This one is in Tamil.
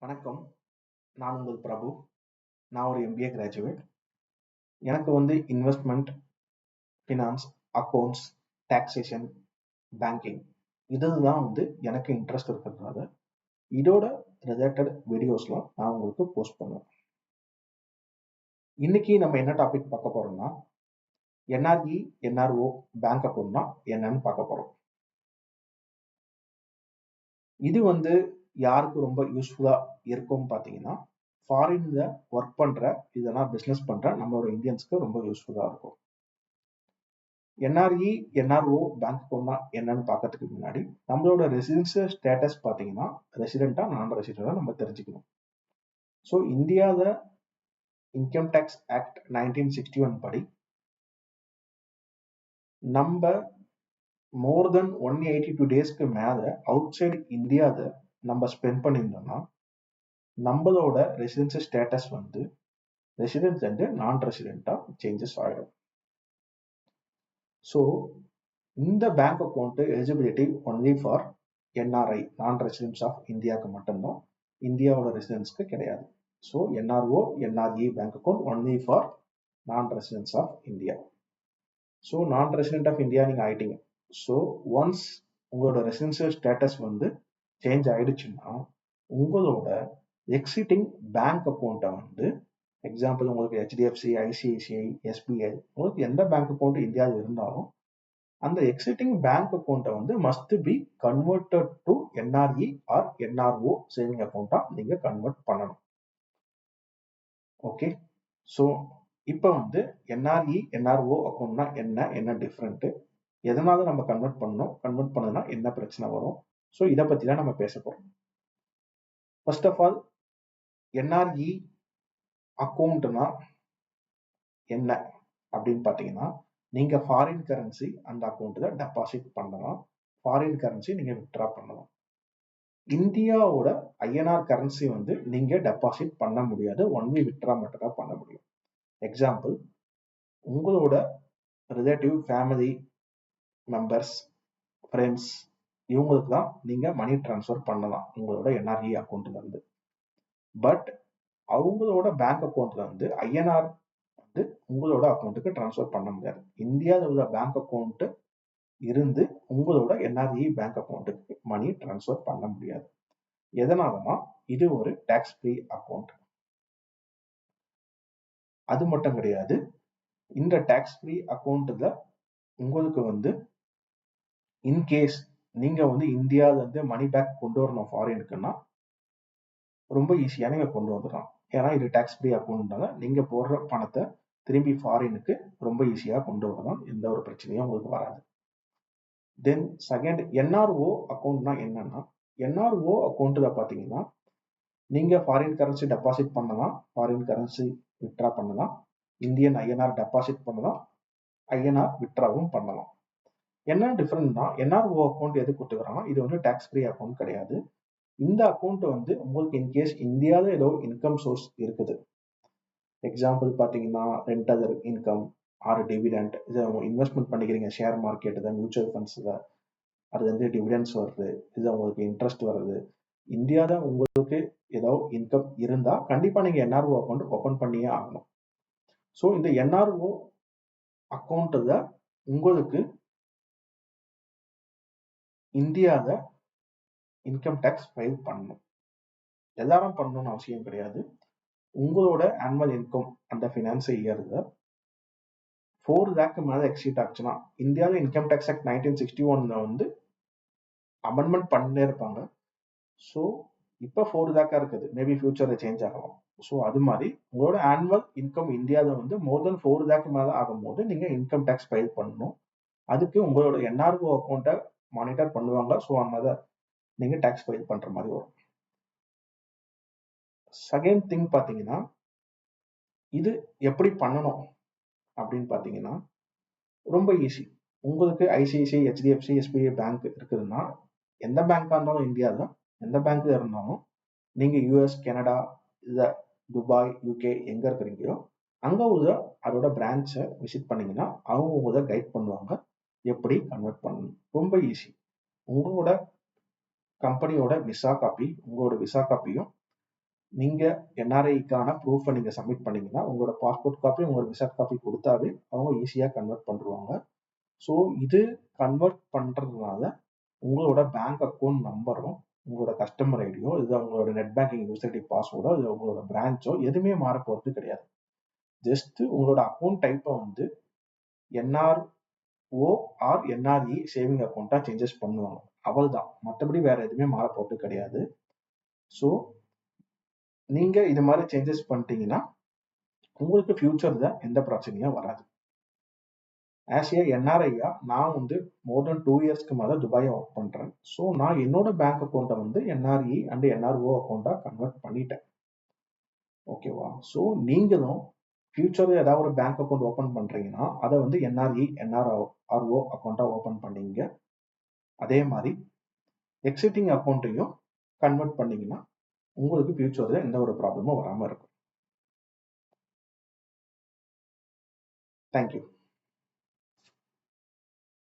வணக்கம். நான் உங்கள் பிரபு. நான் ஒரு எம்பிஏ கிராஜுவேட். எனக்கு investment, finance, accounts, taxation, banking இதில் தான் எனக்கு இன்ட்ரெஸ்ட் இருக்கிறதுனால இதோட ரிலேட்டட் வீடியோஸ்லாம் நான் உங்களுக்கு போஸ்ட் பண்ணுவேன். இன்னைக்கு நம்ம என்ன டாபிக் பார்க்க போறோம்னா, என்ஆர்இ, என்ஆர்ஓ பேங்க் அக்கௌண்ட்னா என்னன்னு பார்க்க போறோம். இது யாருக்கு ரொம்ப யூஸ்ஃபுல்லா இருக்கும் பார்த்தீங்கன்னா, ஃபாரின்ல ஒர்க் பண்ற, இதெல்லாம் பிசினஸ் பண்ற நம்மளோட இந்தியன்ஸ்க்கு ரொம்ப யூஸ்ஃபுல்லா இருக்கும். என்ஆர்இ, என்ஆர்ஓ பேங்க் அக்கௌண்ட்னா என்னன்னு பார்க்கறதுக்கு முன்னாடி நம்மளோட ரெசிடென்ஷியல் ஸ்டேட்டஸ் பார்த்தீங்கன்னா, ரெசிடென்ட்டா நான் ரெசிடென்டா நம்ம தெரிஞ்சுக்கணும். ஸோ இந்தியாவில் இன்கம் டேக்ஸ் ஆக்ட் 1961 படி நம்ம மோர் தென் 182 டேஸ்க்கு மேல அவுட் சைடு இந்தியாவில் நம்ம ஸ்பெண்ட் பண்ணியிருந்தோம்னா நம்மளோட ரெசிடென்ஷியல் ஸ்டேட்டஸ் ரெசிடென்ட் அண்ட் நான் ரெசிடென்ட்டா சேஞ்சஸ் ஆகிடும். ஸோ இந்த bank account eligibility only for NRI, non residents of இந்தியாவுக்கு மட்டும்தான், இந்தியாவோட ரெசிடென்ட்ஸ்க்கு கிடையாது. So NRO, NRE bank account only for non residents of India. So non resident of India நீங்கள் ஆயிட்டீங்க. ஸோ ஒன்ஸ் உங்களோட ரெசிடென்ஷியல் ஸ்டேட்டஸ் சேஞ்ச் ஆயிடுச்சுன்னா உங்களோட எக்ஸிட்டிங் பேங்க் அக்கௌண்ட்டை எக்ஸாம்பிள் உங்களுக்கு ஹெச்டிஎஃப்சி, ஐசிஐசிஐ, எஸ்பிஐ, உங்களுக்கு எந்த பேங்க் அக்கௌண்ட் இந்தியாவில் இருந்தாலும் அந்த எக்ஸிட்டிங் பேங்க் அக்கௌண்ட்டை must be converted to NRE or NRO saving அக்கௌண்ட்டா நீங்க கன்வெர்ட் பண்ணணும். ஓகே. ஸோ இப்போ என்ஆர்இ, என்ஆர்ஓ அக்கௌண்ட்னா என்ன டிஃப்ரெண்ட், எதனால நம்ம கன்வெர்ட் பண்ணணும், கன்வெர்ட் பண்ணதுன்னா என்ன பிரச்சனை வரும், ஸோ இதை பத்தி தான் நம்ம பேச போறோம். ஃபர்ஸ்ட் ஆஃப் ஆல், என்ஆர்இ அக்கௌண்ட்னா என்ன அப்படின்னு பார்த்தீங்கன்னா, நீங்க ஃபாரின் கரன்சி அந்த அக்கௌண்ட்ல டெபாசிட் பண்ணலாம், ஃபாரின் கரன்சி நீங்க வித்ட்ரா பண்ணலாம். இந்தியாவோட ஐஎன்ஆர் கரன்சி நீங்க டெபாசிட் பண்ண முடியாது, ஒன்லி வித்ட்ரா மட்டும் தான் பண்ண முடியும். எக்ஸாம்பிள், உங்களோட ரிலேட்டிவ், ஃபேமிலி மெம்பர்ஸ், ஃப்ரெண்ட்ஸ் இவங்களுக்கு தான் நீங்க மணி டிரான்ஸ்ஃபர் பண்ணலாம் உங்களோட என்ஆர்இ அக்கௌண்ட்ல இருந்து. பட் அவங்களோட பேங்க் அக்கௌண்ட்ல ஐஎன்ஆர் உங்களோட அக்கௌண்ட்டுக்கு டிரான்ஸ்ஃபர் பண்ண முடியாது. இந்தியாவில் உள்ள பேங்க் அக்கௌண்ட் இருந்து உங்களோட என்ஆர்இ பேங்க் அக்கௌண்ட்டுக்கு மணி டிரான்ஸ்ஃபர் பண்ண முடியாது. எதனாலனா இது ஒரு டாக்ஸ் ஃப்ரீ அக்கௌண்ட். அது மட்டும் கிடையாது, இந்த டாக்ஸ் ஃப்ரீ அக்கௌண்ட்ல உங்களுக்கு இன்கேஸ் நீங்க இந்தியாவில இருந்து மணி பேக் கொண்டு வரணும் ஃபாரினுக்குன்னா ரொம்ப ஈஸியா நீங்க கொண்டு வந்துடலாம். ஏன்னா இது டாக்ஸ் ஃப்ரீ அக்கௌண்ட்னால நீங்க போடுற பணத்தை திரும்பி ஃபாரினுக்கு ரொம்ப ஈஸியா கொண்டு வரலாம், எந்த ஒரு பிரச்சனையும் உங்களுக்கு வராது. தென் செகண்ட், என்ஆர்ஓ அக்கௌண்ட்னா என்னன்னா, என்ஆர்ஓ அக்கௌண்ட்ல பாத்தீங்கன்னா நீங்க ஃபாரின் கரன்சி டெபாசிட் பண்ணலாம், ஃபாரின் கரன்சி வித்ட்ரா பண்ணலாம், இந்தியன் ஐஎன்ஆர் டெபாசிட் பண்ணலாம், ஐஎன்ஆர் வித்ட்ராவும் பண்ணலாம். என்ன டிஃபரெண்ட்னா, என்ஆர்ஓ அக்கௌண்ட் எது கொடுத்துக்கிறாங்கன்னா இது டாக்ஸ் ஃப்ரீ அக்கௌண்ட் கிடையாது. இந்த அக்கௌண்ட் உங்களுக்கு இன்கேஸ் இந்தியாவில் ஏதோ இன்கம் சோர்ஸ் இருக்குது, எக்ஸாம்பிள் பார்த்தீங்கன்னா rent other income R dividend, இதை இன்வெஸ்ட்மெண்ட் பண்ணிக்கிறீங்க ஷேர் மார்க்கெட், மியூச்சுவல் ஃபண்ட்ஸில், அது டிவிடெண்ட்ஸ் வருது, இது உங்களுக்கு இன்ட்ரெஸ்ட் வருது, இந்தியாவில் உங்களுக்கு ஏதோ இன்கம் இருந்தால் கண்டிப்பாக நீங்கள் என்ஆர்ஓ அக்கௌண்ட் ஓப்பன் பண்ணியே ஆகணும். ஸோ இந்த என்ஆர்ஓ அக்கௌண்ட்டில் உங்களுக்கு இந்தியாவில் இன்கம் டேக்ஸ் ஃபைல் பண்ணணும். எல்லாரும் பண்ணணும்னு அவசியம் கிடையாது. உங்களோட ஆனுவல் இன்கம் அந்த ஃபினான்சியல் இயர்ல 4 லேக் மேல எக்ஸீட் ஆச்சுன்னா, இந்தியாவில் இன்கம் டேக்ஸ் ஆக்ட் 1961 அமெண்ட்மெண்ட் பண்ணிட்டே இருப்பாங்க. ஸோ இப்போ 4 லேக்கா இருக்குது, மேபி ஃபியூச்சர்ல சேஞ்ச் ஆகலாம். ஸோ அது மாதிரி உங்களோட ஆனுவல் இன்கம் இந்தியாவில் மோர் தென் 4 லேக் மேல ஆகும்போது நீங்க இன்கம் டேக்ஸ் ஃபைல் பண்ணணும். அதுக்கு உங்களோட என்ஆர்ஓ அக்கௌண்ட்டை மானிட்டர் பண்ணுவாங்க. ஸோ அதனால நீங்க டேக்ஸ் ஃபைல் பண்ற மாதிரி வரும். செகண்ட் திங் பாத்தீங்கன்னா, இது எப்படி பண்ணணும் அப்படின்னு பாத்தீங்கன்னா ரொம்ப ஈஸி. உங்களுக்கு ஐசிஐசிஐ, ஹெச்டிஎஃப்சி, எஸ்பிஐ பேங்க் இருக்குதுன்னா, எந்த பேங்காக இருந்தாலும் இந்தியாவில் எந்த பேங்க்ல இருந்தாலும் நீங்க யூஎஸ், கனடா, இல்லை துபாய், யூகே எங்க இருக்கிறீங்களோ அங்க உள்ள அதோட பிரான்ச்சை விசிட் பண்ணீங்கன்னா அவங்க உங்களை கைட் பண்ணுவாங்க எப்படி கன்வெர்ட் பண்ணணும். ரொம்ப ஈஸி. உங்களோட கம்பெனியோட விசா காப்பி, உங்களோட விசா காப்பியும் நீங்கள் என்ஆர்ஐக்கான ப்ரூஃபை நீங்கள் சப்மிட் பண்ணீங்கன்னா உங்களோட பாஸ்போர்ட் காப்பி உங்களோட விசா காப்பி கொடுத்தாவே அவங்க ஈஸியாக கன்வெர்ட் பண்ணுவாங்க. ஸோ இது கன்வெர்ட் பண்ணுறதுனால உங்களோட பேங்க் அக்கௌண்ட் நம்பரும் உங்களோட கஸ்டமர் ஐடியோ இது உங்களோட நெட் பேங்கிங் யூசர் பாஸ்வேர்டோ இது உங்களோட பிரான்ச்சோ எதுவுமே மாற போகிறது கிடையாது. ஜஸ்ட் உங்களோட அக்கௌண்ட் டைப்பை வந்து என்ஆர்ஓ ஆர் என்ஆர்இ சேவிங் அக்கௌண்ட்டாக சேஞ்சஸ் பண்ணுவாங்க, அவ்வளவுதான். மற்றபடி வேற எதுவுமே மாற போகிறது கிடையாது. ஸோ நீங்க இது மாதிரி சேஞ்சஸ் பண்ணிட்டீங்கன்னா உங்களுக்கு ஃபியூச்சர்ல எந்த பிரச்சனையும் வராது. ஆஸ் ஏ என்ஆர்ஐயா நான் வந்து மோர் தென் 2 இயர்ஸ்க்கு மேலே துபாயை ஒர்க் பண்றேன். ஸோ நான் என்னோட பேங்க் அக்கௌண்ட்டை வந்து என்ஆர்இ அண்ட் என்ஆர்ஓ அக்கௌண்ட்டா கன்வெர்ட் பண்ணிட்டேன். ஓகேவா? ஸோ நீங்களும் ஃபியூச்சர்ல ஏதாவது ஒரு பேங்க் அக்கௌண்ட் ஓப்பன் பண்றீங்கன்னா அதை வந்து என்ஆர்இ என்ஆர்ஓ அக்கௌண்ட்டா ஓப்பன் பண்ணீங்க. அதே மாதிரி எக்ஸிட்டிங் அக்கௌண்ட்டையும் கன்வெர்ட் பண்ணீங்கன்னா உங்களுக்கு ஃபியூச்சர்ல எந்த ஒரு ப்ராப்ளமும் வராமல் இருக்கும். தேங்க்யூ.